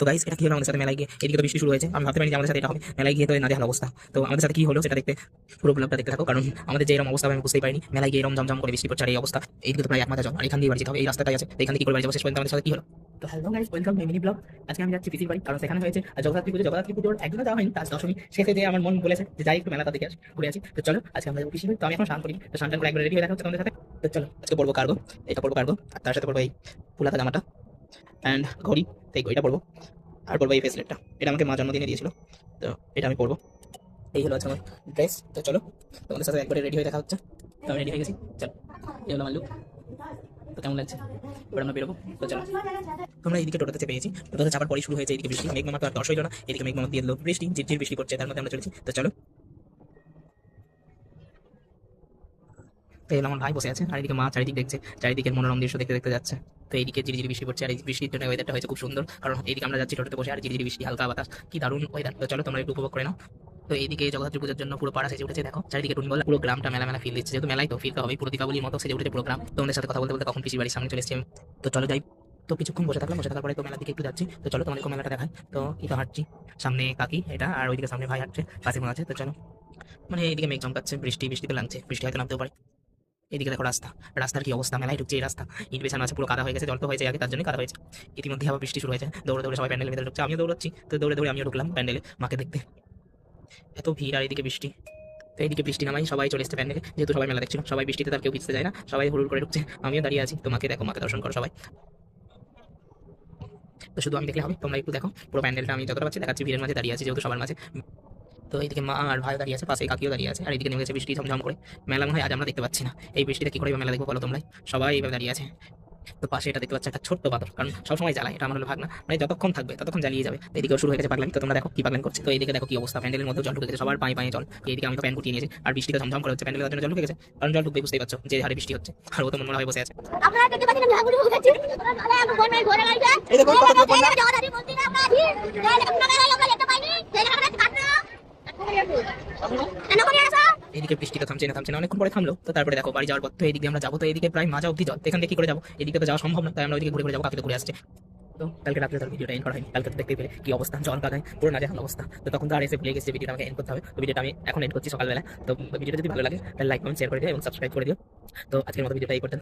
তো গাইস এটা কি হলো আমাদের সাথে মেলায় গিয়ে, এদিকে তো বৃষ্টি শুরু হয়েছে, আমি ভাবতে পারিনি যে আমাদের সাথে এটা হবে। মেলায় গিয়ে তো নাজেহাল অবস্থা। তো আমাদের সাথে কি হলো সেটা দেখতে পুরো ব্লগটা দেখতে থাকো, কারণ আমাদের যে এরকম অবস্থা আমি বুঝতেই পারিনি। মেলায় গিয়ে এরকম জমজম করে বৃষ্টি পড়ছে আর এই অবস্থা। এইদিকে তো প্রায় 1 মাথা জল, আর এখান দিয়ে বাড়ি যেতে হবে, এই রাস্তাটাই আছে, তো এখান থেকে কি করে বাড়ি যাবো শেষ পর্যন্ত আমাদের সাথে কি হলো। তো hello guys, welcome to mini blog. আজকে আমি যাচ্ছি পিসির বাড়ি, কারণ সেখানে হয়েছে জগদ্ধাত্রী পুজো। জগদ্ধাত্রী পুজোর একদিনও যাওয়া হয়নি, তার দশমী শেষে যে আমার মন বলেছে যে যাই একটু মেলাটা দেখে আসি, ঘুরে আসি। তো চলো আজকে আমরা যাবো পিসির বাড়ি। তো আমি এখন স্নান করি, তো স্নান করে একবার রেডি হয়ে দেখা হচ্ছে তোমাদের সাথে। তো চলো আজকে পড়বো কার্গো, এটা পড়বো কার্গো, আর তার সাথে পড়বো এই ফুলাতা জামাটা অ্যান্ড ঘড়ি, তো এই ঘড়িটা পড়বো, আর পড়বো এই ফেসলেটটা, এটা আমাকে মা জন্মদিনে দিয়েছিল, তো এটা আমি পড়বো। এই হলো আজকে আমার ড্রেস। তো চলো তোমাদের সাথে একবারে রেডি হয়ে দেখা হচ্ছে। তো আমি রেডি হয়ে গেছি, চলো এই হলো আমার লুক। তো কেমন লাগছে, এবার আমরা বেরোবো। তো চলো তোমরা এইদিকে টোটোতে চেপে গেছি, টোটোতে চাপার পরে শুরু হয়েছে এইদিকে বৃষ্টি। মেঘমামা তো আর দশ হইল না, এদিকে মেঘমামা দিয়ে দিল বৃষ্টি, ঝিরঝির বৃষ্টি পড়ছে, তার মধ্যে আমরা চলেছি। তো চলো, তো এলাম আমার ভাই বসে আছে, আর এদিকে মা চারিদিক দেখছে, চারিদিকের মনোরম দৃশ্য দেখতে দেখতে যাচ্ছে। তো এইদিকে ঝিরিঝিরি বৃষ্টি পড়ছে, আর এই বৃষ্টির জন্য ওয়েদারটা হয়েছে খুব সুন্দর, কারণ এইদিকে আমরা যাচ্ছি টোটোতে বসে, আর ঝিরিঝিরি বৃষ্টি, হালকা বাতাস, কি দারুণ ওয়েদার। তো চলো তোমরা একটু উপভোগ করে নাও। তো এইদিকে জগদ্ধাত্রী পুজোর জন্য পুরো পাড়া সেজে উঠেছে, দেখো চারিদিকে টুনবল, পুরো গ্রামটা মেলা মেলা ফিল দিচ্ছে, যেহেতু মেলাই তো ফিল তো হবেই, পুরো দীপাবলির মতো সেজে উঠেছে পুরো গ্রাম। তোমাদের সাথে কথা বলতে বলতে কখন পিসির বাড়ির সামনে চলে এসেছি আমি। তো চলো যাই। তো কিছুক্ষণ বসে থাকলাম, বসে থাকার পরে তো মেলার দিকে একটু যাচ্ছি। তো চলো তোমাদেরকে মেলাটা দেখায়। তো এই তো হাঁটছি, সামনে কাকি এটা, আর ওইদিকে সামনে ভাই হাঁটছে, পাশে মনে আছে। তো চলো, মানে এইদিকে মেঘ চমকাচ্ছে, বৃষ্টি বৃষ্টিতে লাগছে, বৃষ্টি হয়তো নামতেও পারে। এদিকে দেখো রাস্তা, রাস্তার কি অবস্থা, মেলায় ঢুকছে এই রাস্তা, ইট বেছানো আছে, পুরো কাদা হয়ে গেছে, জল তো হয়েছে আগে, তার জন্য কাদা হয়েছে। ইতিমধ্যে আবার বৃষ্টি শুরু হয়েছে, দৌড়ে দৌড়ে সবাই প্যান্ডেলের ভিতরে ঢুকছে, আমিও দৌড়াচ্ছি। তো দৌড়ে দৌড়ে আমিও ঢুকলাম প্যান্ডেলে মাকে দেখতে। এত ভিড় আর এদিকে বৃষ্টি। তো এইদিকে বৃষ্টি নামাই সবাই চলে এসছে প্যান্ডেলে, যেহেতু সবাই মেলা দেখছিল, সবাই বৃষ্টিতে তার কেউ ভিজতে যায় না, সবাই হুড় করে ঢুকছে, আমিও দাঁড়িয়ে আছি। তো মাকে দেখো, মাকে দর্শন করো সবাই। তো শুধু আমি দেখলে হবে, তোমরা একটু দেখো পুরো প্যান্ডেলটা, আমি যতটা পাচ্ছি দেখাচ্ছি, ভিড়ের মাঝে দাঁড়িয়ে আছি যেহেতু সবার মাঝে। তো এইদিকে মা আর ভাই দাঁড়িয়ে আছে, পাশে কাকিও দাঁড়িয়ে আছে, আর এইদিকে নেমে গেছে বৃষ্টি ঝমঝম করে। মেলা মনে হয় আজ আমরা দেখতে পাচ্ছি না, এই বৃষ্টিতে কি করে মেলা দেখবো বলো তোমরাই। সবাই এইভাবে দাঁড়িয়ে আছে। তো পাশে এটা দেখতে পাচ্ছি একটা ছোট্ট পাথর, কারণ সবসময় জ্বালায়, এটা আমার হলো ভাগনা, মানে যতক্ষণ থাকবে ততক্ষণ জ্বালিয়ে যাবে। তো এদিকেও শুরু হয়ে গেছে পাগলামি, তো তোমরা দেখো কি পাগলামি করছে। তো এইদিকে দেখো কি অবস্থা, প্যান্ডেলের মধ্যে জল ঢুকে গেছে, সবার পায়ে পায়ে জল। এইদিকে আমি তো প্যান্ট গুটিয়ে নিয়েছি, আর বৃষ্টিতে ঝমঝম করে হচ্ছে, প্যান্ডেলের জন্য জল ঢুকে গেছে, কারণ জল ঢুকবে বুঝতেই পারছো যে হারে বৃষ্টি হচ্ছে, আর ও তো মনে হয় বসে আছে। আপনারা দেখতে পাচ্ছেন আমি ঝাঁকুনি বসাচ্ছি। আপনারা আমার বোন ঘরে গাড়িতে এই দেখো কত বড় বন্যা। জগদ্ধাত্রী মন্দিরে আমরা আছি। আপনারা আমরা যেতে পাইনি, সেই জায়গাটা কাটনা কেন করে আসা। এদিকে বৃষ্টিটা থামছে না থামছে না, অনেকক্ষণ পরে থামলো। তো তারপরে দেখো বাড়ি যাওয়ার পর তো এদিকে আমরা যাবো, তো এদিকে প্রায় মাজা অব্দি জল, তো এখান থেকে কি করে যাবো, এদিকে তো যাওয়া সম্ভব না, তাই আমরা ওইদিকে ঘুরে ঘুরে যাবো, কাকে তো ঘুরে আসছে। তো কালকে রাত্রে তার ভিডিওটা এন্ড করা হয়নি, কালকে তো দেখতে পেলে কি অবস্থা, জল কাদায় পুরো নাজেহাল অবস্থা। তো তখন তো আর এসে ভুলে গেছে ভিডিওটা আমাকে এন্ড করতে হবে, তো ভিডিওটা আমি এখন এন্ড করছি সকালবেলা। তো ভিডিওটা যদি ভালো লাগে তাহলে লাইক কমেন্ট শেয়ার করে দিও এবং সাবস্ক্রাইব করে দিও। তো আজকের মতো ভিডিওটা এই করতে